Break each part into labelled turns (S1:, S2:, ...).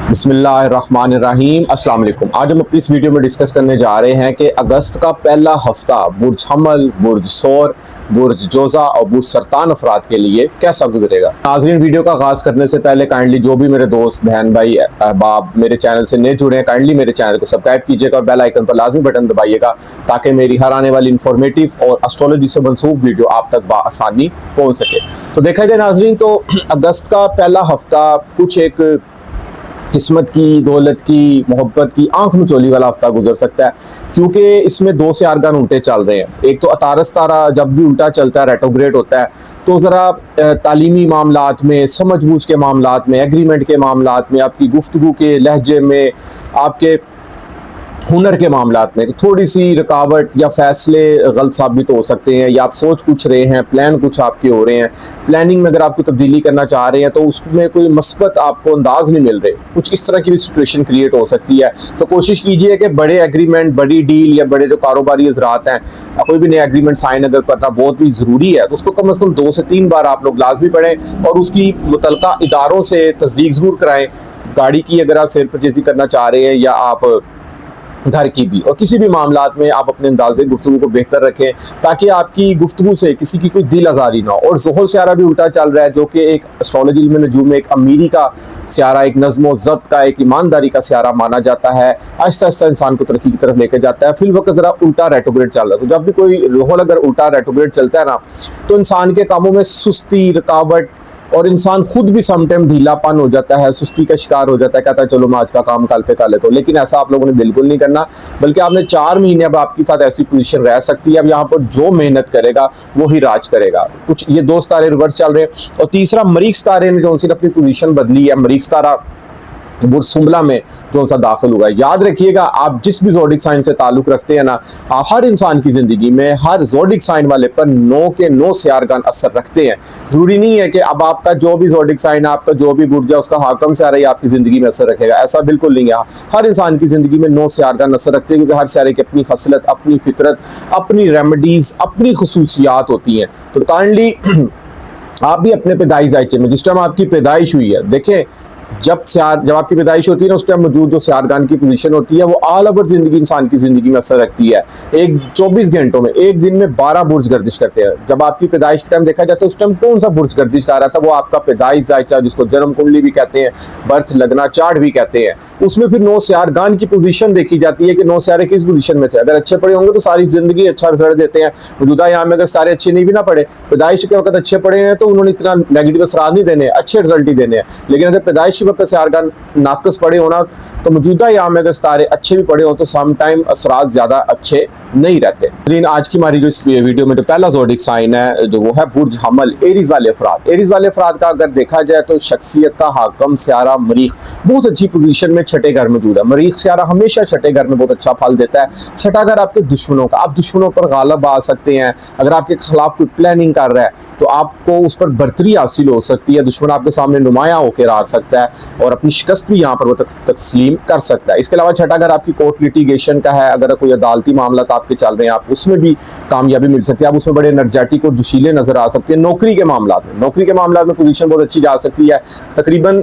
S1: बिस्मिल्लाहिर्रहमानिर्रहीम अस्सलाम वालेकुम। आज हम अपनी इस वीडियो में डिस्कस करने जा रहे हैं कि अगस्त का पहला हफ्ता बुर्ज हमल, बुर्ज सौर, बुर्ज जोजा और बुर्ज सरतान अफराद के लिए कैसा गुजरेगा। नाज़रीन, वीडियो का आगाज़ करने से पहले काइंडली जो भी मेरे दोस्त बहन भाई अहबाब मेरे चैनल से नए जुड़े हैं, काइंडली मेरे चैनल को सब्सक्राइब कीजिएगा और बेल आइकन पर लाजमी बटन दबाइएगा ताकि मेरी हर आने वाली इंफॉर्मेटिव और एस्ट्रोलॉजी से मंसूब वीडियो आप तक बआसानी पहुँच सके। तो देखा जाए नाज़रीन, तो अगस्त का पहला हफ्ता कुछ एक किस्मत की, दौलत की, मोहब्बत की आंख मिचौली वाला हफ्ता गुजर सकता है, क्योंकि इसमें दो सियारगान उल्टे चल रहे हैं। एक तो अतारस तारा जब भी उल्टा चलता है, रेट्रोग्रेड होता है, तो ज़रा तालीमी मामलात में, समझबूझ के मामलात में, एग्रीमेंट के मामलात में, आपकी गुफ्तगू के लहजे में, आपके हुनर के मामलात में थोड़ी सी रुकावट या फैसले गलत साबित हो सकते हैं, या आप सोच कुछ रहे हैं, प्लान कुछ आपके हो रहे हैं, प्लानिंग में अगर आपको तब्दीली करना चाह रहे हैं तो उसमें कोई मस्बत आपको अंदाज नहीं मिल रहे, कुछ इस तरह की भी सिचुएशन क्रिएट हो सकती है। तो कोशिश कीजिए कि बड़े एग्रीमेंट, बड़ी डील या बड़े जो कारोबारी हज़रात हैं, कोई भी नया एग्रीमेंट साइन अगर करना बहुत भी ज़रूरी है तो उसको कम से कम 2 से 3 बार आप लोग लाजमी पढ़ें और उसकी मुतल्लिका इदारों से तस्दीक ज़रूर कराएँ। गाड़ी की अगर आप सेल परचेज़िंग करना चाह रहे हैं या आप घर की भी, और किसी भी मामलात में आप अपने अंदाज़े गुफ्तगू को बेहतर रखें ताकि आपकी गुफ्तगू से किसी की कोई दिल आज़ारी ना हो। और ज़ुहल सियारा भी उल्टा चल रहा है, जो कि एक एस्ट्रोलॉजी में नजूम में एक अमीरी का सियारा, एक नज़्म व ज़ब्त का, एक ईमानदारी का सियारा माना जाता है। आहिस्ता आहिस्ता इंसान को तरक्की की तरफ लेकर जाता है। फिल वक्त ज़रा उल्टा रेट्रोग्रेड चल रहा है, तो जब भी कोई ज़ुहल अगर उल्टा रेट्रोग्रेड चलता है ना, तो इंसान के कामों में सुस्ती, रुकावट, और इंसान खुद भी समटाइम ढीलापन हो जाता है, सुस्ती का शिकार हो जाता है, कहता है चलो मैं आज का काम कल पे कर लेता हूँ। लेकिन ऐसा आप लोगों ने बिल्कुल नहीं करना, बल्कि आपने 4 महीने अब आपके साथ ऐसी पोजीशन रह सकती है। अब यहाँ पर जो मेहनत करेगा वो ही राज करेगा। कुछ ये 2 सितारे रिवर्स चल रहे हैं और तीसरा मरीख सितारे ने जो सी अपनी पोजीशन बदली है, मरीख सितारा बुर्ज सुंबला में जो सा दाखिल हुआ है। याद रखिएगा, आप जिस भी ज़ोडिक साइन से ताल्लुक़ रखते हैं ना, आप हर इंसान की ज़िंदगी में हर ज़ोडिक साइन वाले पर 9 के 9 सियारगान असर रखते हैं। ज़रूरी नहीं है कि अब आपका जो भी ज़ोडिक साइन, आपका जो भी बुर्ज है, उसका हाकम सियारा ही आपकी ज़िंदगी में असर रखेगा, ऐसा बिल्कुल नहीं है। हर इंसान की ज़िंदगी में 9 सियारगान असर रखते हैं, क्योंकि हर सियारे की अपनी खसलत, अपनी फितरत, अपनी रेमेडीज़, अपनी खसूसियात होती हैं। तो काइंडली आप भी अपने पैदाइश जायचे में, जिस टाइम आपकी पैदाइश हुई है, देखें जब आपकी पैदाइश होती है ना, उस टाइम मौजूद जो सियारगान की पोजीशन होती है वो ऑल ओवर जिंदगी, इंसान की जिंदगी में असर रखती है। एक 24 घंटों में, एक दिन में 12 बुर्ज गर्दिश करते हैं। जब आपकी पैदाइश के टाइम देखा जाता है, उस टाइम कौन सा बुर्ज गर्दिश कर रहा था, वो आपका पैदाइश जायचा, जिसको जन्म कुंडली भी कहते हैं, बर्थ लगना चार्ट भी कहते हैं। उसमें फिर 9 सियारगान की पोजीशन देखी जाती है कि 9 सियारे किस पोजीशन में थे। अगर अच्छे पड़े होंगे तो सारी जिंदगी अच्छा रिजल्ट देते हैं। मौजूदा यहाँ में अगर सारे अच्छे नहीं भी ना पड़े, पैदाइश के वक्त अच्छे पड़े हैं, तो उन्होंने इतना नेगेटिव असरात नहीं देने, अच्छे रिजल्ट ही देने हैं। लेकिन अगर पैदाइश के वक्त सियारगान नाकस पड़े होना, तो मौजूदा यहाँ में अगर सितारे अच्छे भी पड़े हो तो सम टाइम असरात ज्यादा अच्छे नहीं रहते। लेकिन आज की हमारी जो इस वीडियो में जो पहला ज़ोडिक साइन है, जो वो है बुर्ज हमल, एरीज वाले अफराद। एरीज वाले अफराद का अगर देखा जाए तो शख्सियत का हाकम सियारा मरीख बहुत अच्छी पोजीशन में छठे घर मौजूद है। मरीख सियारा हमेशा छठे घर में बहुत अच्छा फल देता है। छठा घर आपके दुश्मनों का, आप दुश्मनों पर गालिब आ सकते हैं। अगर आपके खिलाफ कोई प्लानिंग कर रहा है तो आपको उस पर बर्तरी हासिल हो सकती है, दुश्मन आपके सामने नुमाया होकर आ सकता है और अपनी शिकस्त भी यहाँ पर वो तस्लीम कर सकता है। इसके अलावा छठा घर आपकी कोर्ट लिटिगेशन का है। अगर कोई अदालती मामला आपके चल रहे हैं, आप उसमें भी कामयाबी मिल सकती है, आप उसमें बड़े एनर्जेटिक और जोशीले नजर आ सकते हैं। नौकरी के मामला में पोजीशन बहुत अच्छी जा सकती है। तकरीबन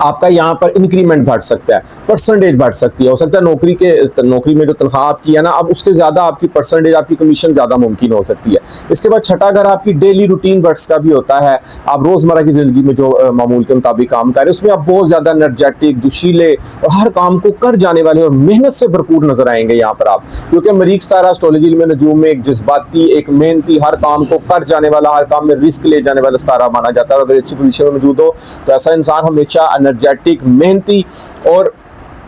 S1: आपका यहाँ पर इंक्रीमेंट बढ़ सकता है, परसेंटेज बढ़ सकती है। हो सकता है नौकरी में जो तनख्वाह आपकी है ना, अब उसके ज़्यादा आपकी परसेंटेज, आपकी कमीशन ज़्यादा मुमकिन हो सकती है। इसके बाद छठा घर आपकी डेली रूटीन वर्क्स का भी होता है। आप रोज़मर्रा की ज़िंदगी में जो मामूल के मुताबिक काम कर रहे हैं, उसमें आप बहुत ज़्यादा एनर्जेटिक, जोशीले और हर काम को कर जाने वाले और मेहनत से भरपूर नजर आएंगे यहाँ पर आप, क्योंकि मरीख सितारा एस्ट्रोलॉजी में नजूम में एक जज्बाती, एक मेहनती, हर काम को कर जाने वाला, हर काम में रिस्क ले जाने वाला सितारा माना जाता है। अगर अच्छी पोजीशन में मौजूद हो तो ऐसा इंसान हमेशा एनर्जेटिक, मेहनती और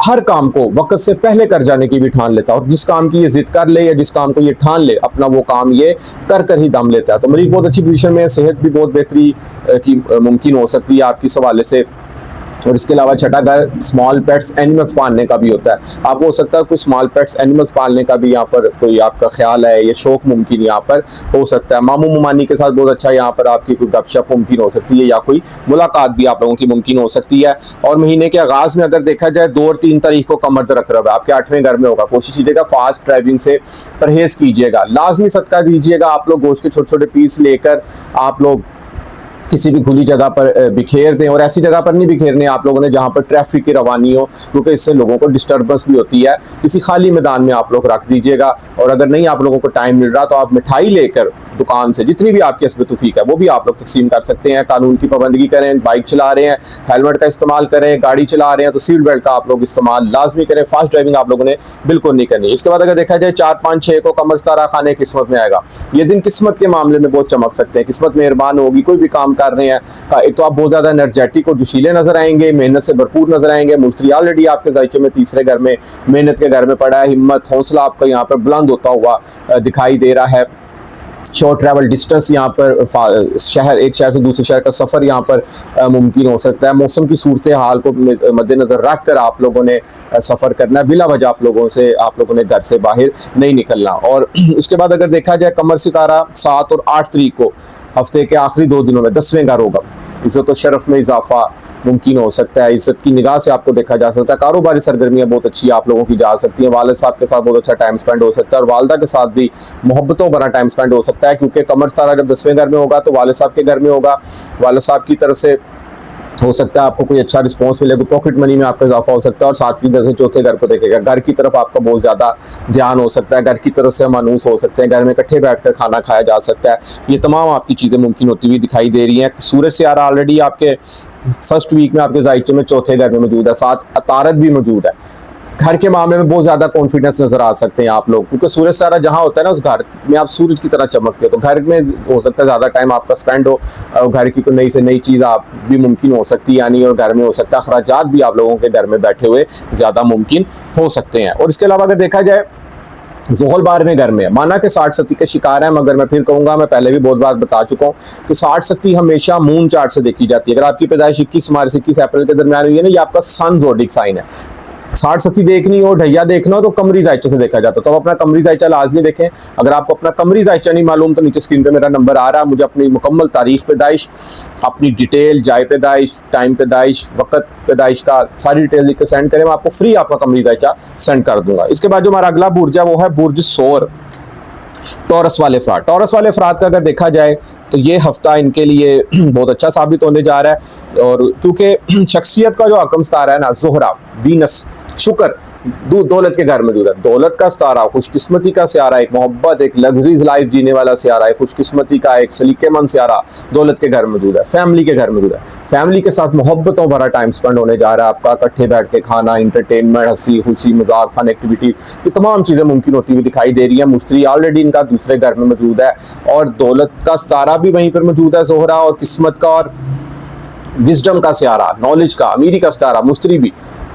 S1: हर काम को वक्त से पहले कर जाने की भी ठान लेता है। और जिस काम की ये जिद कर ले या जिस काम को ये ठान ले अपना, वो काम ये कर ही दम लेता है। तो मरीज बहुत अच्छी पोजीशन में, सेहत भी बहुत बेहतरी की मुमकिन हो सकती है आपकी सवाले से। और इसके अलावा छठा घर स्मॉल पेट्स एनिमल्स पालने का भी होता है। आपको हो सकता है कोई स्मॉल पेट्स एनिमल्स पालने का भी यहाँ पर कोई आपका ख्याल है, ये शौक मुमकिन यहाँ पर हो सकता है। मामू ममानी के साथ बहुत अच्छा यहाँ पर आपकी कोई गपशप मुमकिन हो सकती है या कोई मुलाकात भी आप लोगों की मुमकिन हो सकती है। और महीने के आगाज़ में अगर देखा जाए 2 और 3 तारीख को कमर दर्द रख रहा है, आपके 8वें घर में होगा। कोशिश कीजिएगा फास्ट ड्राइविंग से परहेज़ कीजिएगा, लाजमी सदका दीजिएगा। आप लोग गोश्त के छोटे छोटे पीस लेकर आप लोग किसी भी खुली जगह पर बिखेर दें, और ऐसी जगह पर नहीं बिखेरने आप लोगों ने जहाँ पर ट्रैफिक की रवानी हो, क्योंकि इससे लोगों को डिस्टर्बेंस भी होती है। किसी खाली मैदान में आप लोग रख दीजिएगा। और अगर नहीं आप लोगों को टाइम मिल रहा तो आप मिठाई लेकर दुकान से जितनी भी आपकी हस्बे तौफीक है वो भी आप लोग तकसीम कर सकते हैं। कानून की पाबंदी करें, बाइक चला रहे हैं हेलमेट का इस्तेमाल करें, गाड़ी चला रहे हैं तो सीट बेल्ट का आप लोग इस्तेमाल लाजमी करें। फास्ट ड्राइविंग आप लोगों ने बिल्कुल नहीं करनी। इसके बाद अगर देखा जाए 4, 5, 6 को कमर सितारा खाने किस्मत में आएगा। ये दिन किस्मत के मामले में बहुत चमक सकते हैं, किस्मत मेहरबान होगी। कोई भी काम कर रहे हैं एक तो आप बहुत ज्यादा एनर्जेटिक और जोशीले नजर आएंगे, मेहनत से भरपूर नजर आएंगे। मुश्तरी ऑलरेडी आपके जायचे में तीसरे घर में, मेहनत के घर में पड़ा है। हिम्मत हौसला आपका यहाँ पर बुलंद होता हुआ दिखाई दे रहा है। शॉर्ट ट्रैवल डिस्टेंस यहाँ पर एक शहर से दूसरे शहर का सफ़र यहाँ पर मुमकिन हो सकता है। मौसम की सूरत हाल को मद्देनज़र रख कर आप लोगों ने सफ़र करना है। बिला वजह आप लोगों ने घर से बाहर नहीं निकलना। और उसके बाद अगर देखा जाए कमर सितारा 7 और 8 तारीख को हफ्ते के आखिरी 2 दिनों में 10वें घर होगा। इज़्ज़त और शरफ में इजाफा मुमकिन हो सकता है। इज्जत की निगाह से आपको देखा जा सकता है। कारोबारी सरगर्मियां बहुत अच्छी आप लोगों की जा सकती हैं। वालिद साहब के साथ बहुत अच्छा टाइम स्पेंड हो सकता है, और वालदा के साथ भी मोहब्बतों भरा टाइम स्पेंड हो सकता है, क्योंकि कमर सितारा जब 10वें घर में होगा तो वालिद साहब के घर में होगा। वालिद साहब की तरफ से हो सकता है आपको कोई अच्छा रिस्पॉन्स मिले, पॉकेट मनी में आपका इजाफा हो सकता है। और 7वीं घर से 4थे घर को देखेगा, घर की तरफ आपका बहुत ज़्यादा ध्यान हो सकता है, घर की तरफ से मानूस हो सकते हैं, घर में इकट्ठे बैठकर खाना खाया जा सकता है। ये तमाम आपकी चीज़ें मुमकिन होती हुई दिखाई दे रही हैं। सूरज सियारा ऑलरेडी आपके फर्स्ट वीक में आपके जायचे में 4थे घर में मौजूद है, साथ अतारत भी मौजूद है। घर के मामले में बहुत ज्यादा कॉन्फिडेंस नजर आ सकते हैं आप लोग, क्योंकि सूरज सारा जहां होता है ना उस घर में आप सूरज की तरह चमकते हो। तो घर में हो सकता है ज्यादा टाइम आपका स्पेंड हो, घर की कोई नई से नई चीज आप भी मुमकिन हो सकती है, यानी और घर में हो सकता है अखराजात भी आप लोगों के घर में बैठे हुए ज्यादा मुमकिन हो सकते हैं। और इसके अलावा अगर देखा जाए ज़ोहल 12वें घर में, माना कि 60 सती के शिकार हैं, मगर मैं फिर कहूँगा, मैं पहले भी बहुत बार बता चुका हूँ कि 60 सती हमेशा मून चार्ट से देखी जाती है। अगर आपकी पैदाइश 21 मार्च से 21 अप्रैल के दरमियान हुई है ना, ये आपका सन ज़ोडिक साइन है। 60 सती देखनी हो, ढैया देखना हो तो कमरी जायचे से देखा जाता है। तो आप अपना कमरी जायचा लाजमी देखें। अगर आपको अपना कमरी जायचा नहीं मालूम तो नीचे स्क्रीन पे मेरा नंबर आ रहा है, मुझे अपनी मुकम्मल तारीख पैदाइश, अपनी डिटेल, जाए पैदाइश, टाइम पैदाइश, वक्त पैदाइश का सारी डिटेल लिख कर सेंड करें। मैं आपको फ्री आपका कमरी जायचा सेंड कर दूंगा। इसके बाद जो हमारा अगला बुर्ज है वो है बुर्ज सोर, टॉरस वाले अफराद। टॉरस वाले अफराद का अगर देखा जाए तो ये हफ्ता इनके लिए बहुत अच्छा साबित होने जा रहा है। और क्योंकि शख्सियत का जो हकम सितारा है ना, ज़ोहरा, वीनस, शुक्र दौलत के घर मौजूद है। दौलत का सितारा, खुशकिस्मती का सियारा, एक मोहब्बत, एक लग्जरीज लाइफ जीने वाला सियारा है, खुशकिस्मती का एक सलीकेमंद सियारा दौलत के घर मौजूद है, फैमिली के घर मौजूद है। फैमिली के साथ मोहब्बतों भरा टाइम स्पेंड होने जा रहा है आपका। इकट्ठे बैठ के खाना, इंटरटेनमेंट, हंसी खुशी, मजाक, फन एक्टिविटी, ये तमाम चीज़ें मुमकिन होती हुई दिखाई दे रही है। मुश्तरी ऑलरेडी इनका दूसरे घर में मौजूद है, और दौलत का सितारा भी वहीं पर मौजूद है, ज़ोहरा, और किस्मत का और विजडम का सियारा, नॉलेज का, अमीरी का सितारा, मुश्तरी भी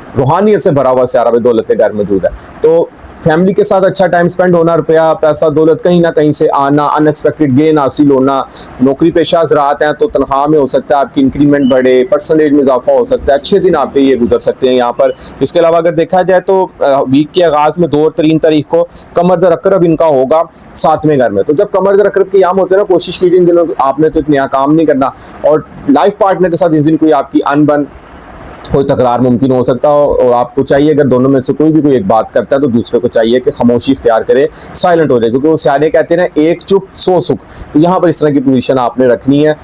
S1: रूहानियत से भरा हुआ सियारा भी दौलत के घर मौजूद है। तो फैमिली के साथ अच्छा टाइम स्पेंड होना, रुपया पैसा दौलत कहीं ना कहीं से आना, अनएक्सपेक्टेड गेन हासिल होना। नौकरी पेशा ज़राअत हैं तो तनख्वाह में हो सकता है आपकी इंक्रीमेंट बढ़े, परसेंटेज में इजाफा हो सकता है, अच्छे दिन आपके ये गुजर सकते हैं यहाँ पर। इसके अलावा अगर देखा जाए तो वीक के आगाज़ में 2 और 3 तारीख को कमर दर अकरब इनका होगा 7वें घर में। तो जब कमर दर अकरब के याम होते हैं ना, कोशिश कीजिए इन दिनों आपने तो एक नया काम नहीं करना, और लाइफ पार्टनर के साथ इस दिन कोई आपकी अनबन, कोई तकरार मुमकिन हो सकता हो, और आपको चाहिए अगर दोनों में से कोई भी कोई एक बात करता है तो दूसरे को चाहिए कि खामोशी इख्तियार करे, साइलेंट हो जाए, क्योंकि वो सियाने कहते हैं ना, एक चुप 100 सुख। तो यहाँ पर इस तरह की पोजीशन आपने रखनी है।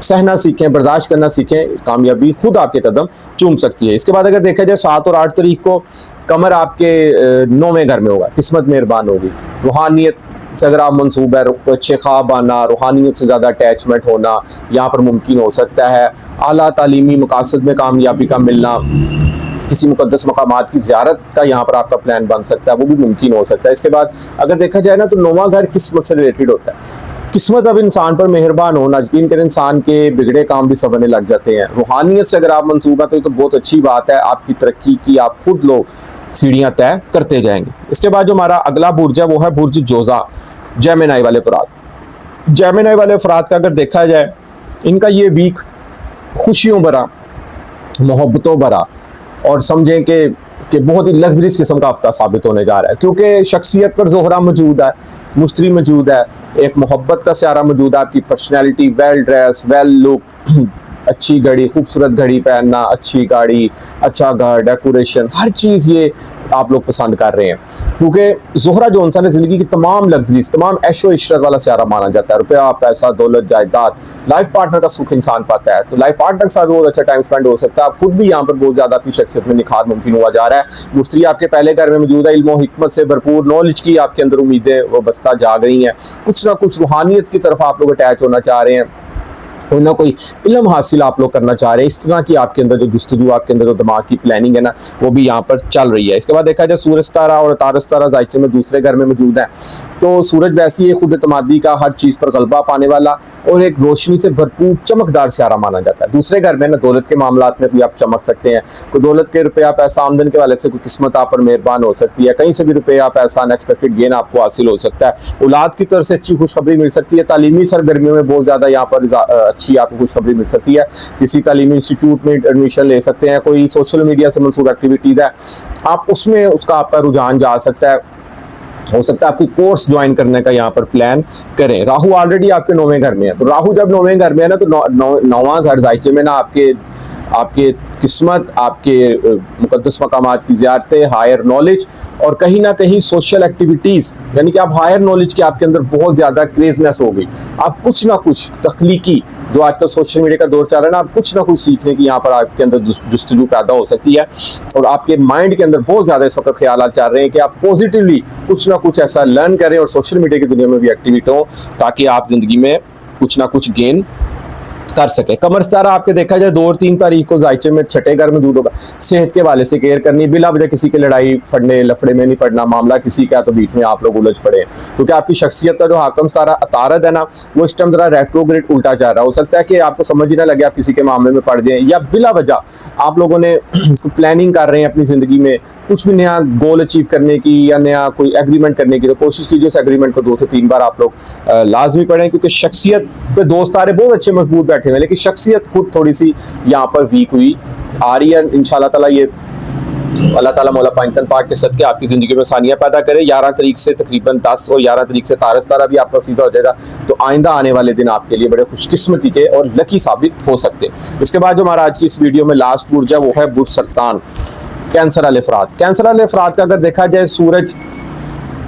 S1: सहना सीखें, बर्दाश्त करना सीखें, कामयाबी खुद आपके कदम चूम सकती है। इसके बाद अगर देखा जाए 7 और 8 तारीख को कमर आपके 9वें घर में होगा, किस्मत मेहरबान होगी। रूहानियत से अगर आप मनसूब है, अच्छे ख्वाब आना, रूहानियत से ज़्यादा अटैचमेंट होना यहाँ पर मुमकिन हो सकता है। आला तालीमी मकासद में कामयाबी का मिलना, किसी मुकद्दस मकामात की ज़ियारत का यहाँ पर आपका प्लान बन सकता है, वो भी मुमकिन हो सकता है। इसके बाद अगर देखा जाए ना तो 9वां घर किस्मत से रिलेटेड होता है। किस्मत अब इंसान पर मेहरबान होना, यकीन करें इंसान के बिगड़े काम भी संवरने लग जाते हैं। रूहानियत से अगर आप मनसूबा तो बहुत अच्छी बात है, आपकी तरक्की की आप खुद लोग सीढ़ियाँ तय करते जाएंगे। इसके बाद जो हमारा अगला बुर्ज है वो है बुर्ज जोजा, जेमिनी वाले अफराद। जेमिनी वाले अफराद का अगर देखा जाए, इनका ये वीक खुशियों भरा, मोहब्बतों भरा, और समझें कि बहुत ही लग्जरीज किस्म का हफ्ता साबित होने जा रहा है, क्योंकि शख्सियत पर ज़ोहरा मौजूद है, मुश्तरी मौजूद है, एक मोहब्बत का सियारा मौजूद है, आपकी personality, well dress, well look, अच्छी घड़ी, खूबसूरत घड़ी पहनना, अच्छी गाड़ी, अच्छा घर, डेकोरेशन, हर चीज़ ये आप लोग पसंद कर रहे हैं, क्योंकि ज़ोहरा जो इंसान ज़िंदगी की तमाम लग्जरीज, तमाम ऐशो इशरत वाला सियारा माना जाता है। रुपया, पैसा, दौलत, जायदाद, लाइफ पार्टनर का सुख इंसान पाता है, तो लाइफ पार्टनर के साथ बहुत अच्छा टाइम स्पेंड हो सकता है। आप खुद भी यहाँ पर बहुत ज़्यादा अपनी शख्सियत में निखार मुमकिन हुआ जा रहा है। मुश्तरी आपके पहले घर में मौजूद है, इल्म हिकमत से भरपूर, नॉलेज की आपके अंदर उम्मीदें वो बस्ता जाग रही हैं, कुछ ना कुछ रूहानियत की तरफ आप लोग अटैच होना चाह रहे हैं, कोई ना कोई इल्म हासिल आप लोग करना चाह रहे हैं। इस तरह की आपके अंदर जो जुस्तजू, आपके अंदर जो दिमाग की प्लानिंग है ना, वो भी यहाँ पर चल रही है। इसके बाद देखा जाए सूरज तारा और तारस तारा जायचे में दूसरे घर में मौजूद है, तो सूरज वैसे ही खुद एतमादी का, हर चीज़ पर गलबा पाने वाला और एक रोशनी से भरपूर चमकदार सियारा माना जाता है। दूसरे घर में ना दौलत के मामलात में भी आप चमक सकते हैं, कोई दौलत के रुपया पैसा आमदन के वाले से कोई किस्मत आप पर मेहरबान हो सकती है, कहीं से भी रुपया पैसा अनएक्सपेक्टेड गेन आपको हासिल हो सकता है, औलाद की तरफ से अच्छी खुशखबरी मिल सकती है, तालीमी सरगर्मियों में बहुत ज़्यादा यहाँ पर अच्छी आपको खुशखबरी मिल सकती है, किसी तालीमी इंस्टीट्यूट में एडमिशन ले सकते हैं, कोई सोशल मीडिया से मंसूब एक्टिविटीज़ है आप उसमें उसका आपका रुझान जा सकता है, हो सकता है आपको कोर्स ज्वाइन करने का यहाँ पर प्लान करें। राहु ऑलरेडी आपके 9वें घर में है, तो राहु जब 9वें घर में है ना, तो 9वां घर जायचे में ना आपके किस्मत, आपके मुकद्दस मकामात की ज़ियारतें, हायर नॉलेज और कहीं ना कहीं सोशल एक्टिविटीज़, यानी कि आप हायर नॉलेज की आपके अंदर बहुत ज़्यादा क्रेजनेस हो गई, आप कुछ ना कुछ तख्लीकी, जो आजकल सोशल मीडिया का दौर चल रहा है ना, आप कुछ ना कुछ सीखने की यहाँ पर आपके अंदर जुस्तजू पैदा हो सकती है, और आपके माइंड के अंदर बहुत ज़्यादा इस वक्त ख्याल चल रहे हैं कि आप पॉजिटिवली कुछ ना कुछ ऐसा लर्न करें और सोशल मीडिया की दुनिया में भी एक्टिविट हो, ताकि आप ज़िंदगी में कुछ ना कुछ गेन कर सके। कमर सितारा आपके देखा जाए 2 और 3 तारीख को जायचे में छठे घर मौजूद होगा। सेहत के हवाले से केयर करनी, बिला वजह किसी के लड़ाई फड़ने लफड़े में नहीं पड़ना, मामला किसी का तो बीच में आप लोग उलझ पड़े, क्योंकि आपकी शख्सियत का जो हाकम सारा अतारद है ना, वो इस टाइम जरा रेट्रोग्रेड उल्टा जा रहा है। हो सकता है कि आपको समझ ही ना लगे आप किसी के मामले में पड़ जाए, या बिला वजह आप लोगों ने प्लानिंग कर रहे हैं अपनी ज़िंदगी में कुछ भी नया गोल अचीव करने की या नया कोई एग्रीमेंट करने की, तो कोशिश कीजिए उस एग्रीमेंट को 2 से 3 बार आप लोग लाजमी पढ़ें, क्योंकि शख्सियत पे दोस्त तारे बहुत अच्छे मजबूत बैठे हुए हैं, लेकिन शख्सियत खुद थोड़ी सी यहाँ पर वीक हुई आ रही है। इंशाल्लाह ताला ये अल्लाह ताला मौला पाइंतन पाक के सदके आपकी ज़िंदगी में आसानियाँ पैदा करे। 11 तारीख से तकरीबन 10 और 11 तारीख से तारस तारा भी आपका सीधा हो जाएगा, तो आइंदा आने वाले दिन आपके लिए बड़े खुशकिस्मती के और लकी साबित हो सकते हैं। उसके बाद जो हमारा आज की इस वीडियो में लास्ट बुर्ज है वो है बुर्ज सरतान, कैंसर वाले अफराद। कैंसर वाले अफराद का अगर देखा जाए, सूरज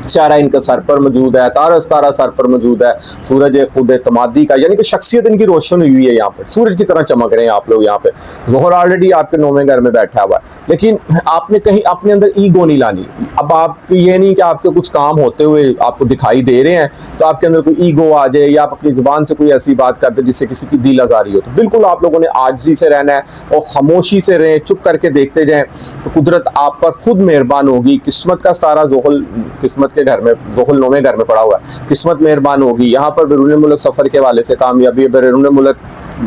S1: सियारा इनका सर पर मौजूद है, तारस तारा सर पर मौजूद है, सूरज खुद एतमादी का, यानी कि शख्सियत इनकी रोशन हुई है, यहाँ पर सूरज की तरह चमक रहे हैं आप लोग। यहाँ पे ज़ोहर ऑलरेडी आपके 9वें घर में बैठा हुआ है, लेकिन आपने कहीं अपने अंदर ईगो नहीं लानी। अब आप ये नहीं कि आपके कुछ काम होते हुए आपको दिखाई दे रहे हैं तो आपके अंदर कोई ईगो आ जाए, या आप अपनी ज़ुबान से कोई ऐसी बात करते जिससे किसी की दिल आज़ारी हो। तो बिल्कुल आप लोगों ने आजिज़ी से रहना है और खामोशी से रहें, चुप करके देखते जाएँ, तो कुदरत आप पर खुद मेहरबान होगी। किस्मत का सारा ज़ोहल किस्मत के घर में, ज़ोहल 9वें घर में पड़ा हुआ है, किस्मत मेहरबान होगी। यहाँ पर बैरून मुल्क सफ़र के हवाले से कामयाबी, बैरून मुल्क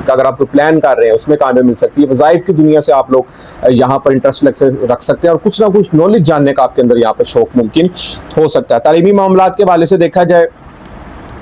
S1: का अगर आप प्लान कर रहे हैं उसमें कामयाबी मिल सकती है। वज़ाइफ की दुनिया से आप लोग यहाँ पर इंटरेस्ट रख सकते हैं और कुछ ना कुछ नॉलेज जानने का आपके अंदर यहाँ पर शौक मुमकिन हो सकता है। तालीमी मामलात के हवाले से देखा जाए,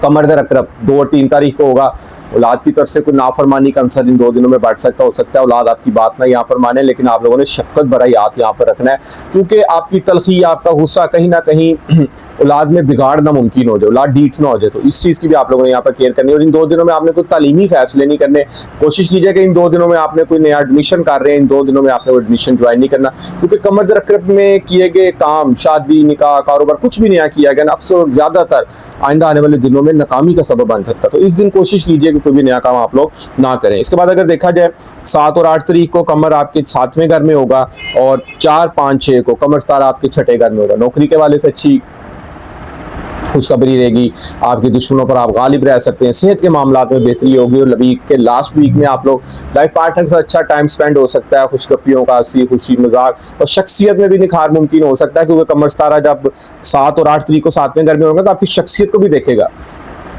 S1: कमर दर अकरब 2 और 3 तारीख को होगा। औलाद की तरफ से कोई नाफरमानी का अंसर इन 2 दिनों में बढ़ सकता, हो सकता है औलाद आपकी बात ना यहाँ पर माने, लेकिन आप लोगों ने शफकत भरा याद यहाँ पर रखना है, क्योंकि आपकी तलखी, आपका गुस्सा कहीं ना कहीं औलाद में बिगाड़ना मुमकिन हो जाए, औलाद डीट ना हो जाए, तो इस चीज़ की भी आप लोगों ने यहाँ पर केयर करनी है। और इन 2 दिनों में आपने कोई तालीमी फैसले नहीं करने, कोशिश कीजिए कि इन 2 दिनों में आपने कोई नया एडमिशन कर रहे हैं, इन 2 दिनों में आपने वो एडमिशन ज्वाइन नहीं करना, क्योंकि कमर दर अकरब में किए गए काम, शादी, निकाह, कारोबार कुछ भी नया किया गया ना, अक्सर ज़्यादातर आइंदा आने वाले दिनों में नाकामी का सबब बन सकता है। तो इस दिन कोशिश कीजिए कि कोई भी नया काम आप लोग ना करें। इसके बाद अगर देखा जाए 7 और 8 तारीख को कमर आपके 7वें घर में होगा, और 4, 5, 6 को कमर सितारा आपके 6ठे घर में होगा। नौकरी के वाले से अच्छी खुशखबरी रहेगी, आपके दुश्मनों पर आप गालिब रह सकते हैं, सेहत के मामलात में बेहतरी होगी, और वीक के लास्ट वीक में आप लोग लाइफ पार्टनर के साथ अच्छा टाइम स्पेंड हो सकता है, खुशगपियों का, हंसी खुशी मजाक और शख्सियत में भी निखार मुमकिन हो सकता है, क्योंकि कमर सितारा जब 7 और 8 तारीख को 7वें घर में होगा तो आपकी शख्सियत को भी देखेगा,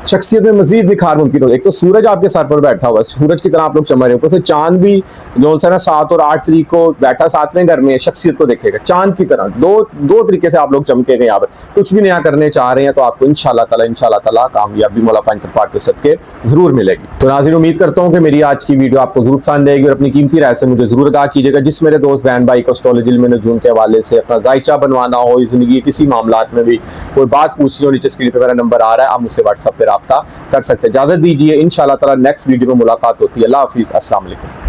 S1: शख्सियत में मजीद निखार मुमकिन हो। एक तो सूरज आपके सर पर बैठा हुआ है, सूरज की तरह आप लोग चमक रहे हो, ऊपर से चांद भी जो है ना 7 और 8 तारीख को बैठा 7वें घर में, शख्सियत को देखेगा चांद की तरह। दो तरीके से आप लोग चमकेंगे। यहाँ पर कुछ भी नया करने चाह रहे हैं तो आपको इंशाल्लाह ताला कामयाबी मौला पाइंतन पाक के सदके जरूर मिलेगी। तो नाज़रीन, उम्मीद करता हूँ कि मेरी आज की वीडियो आपको जरूर पसंद आएगी, और अपनी कीमती राय से मुझे जरूर आगाह कीजिएगा। जिस मेरे दोस्त बहन भाई को एस्ट्रोलॉजी इल्म नजूम के हवाले से अपना जायचा बनवाना हो, जिंदगी किसी मामलात में भी कोई बात पूछनी हो, नीचे स्क्रीन पर मेरा नंबर आ रहा है, आप मुझसे व्हाट्सएप पर रब्ता कर सकते हैं। इजाजत दीजिए, इंशाल्लाह ताला नेक्स्ट वीडियो में मुलाकात होती है। अल्लाह हाफिज़, अस्सलाम वालेकुम।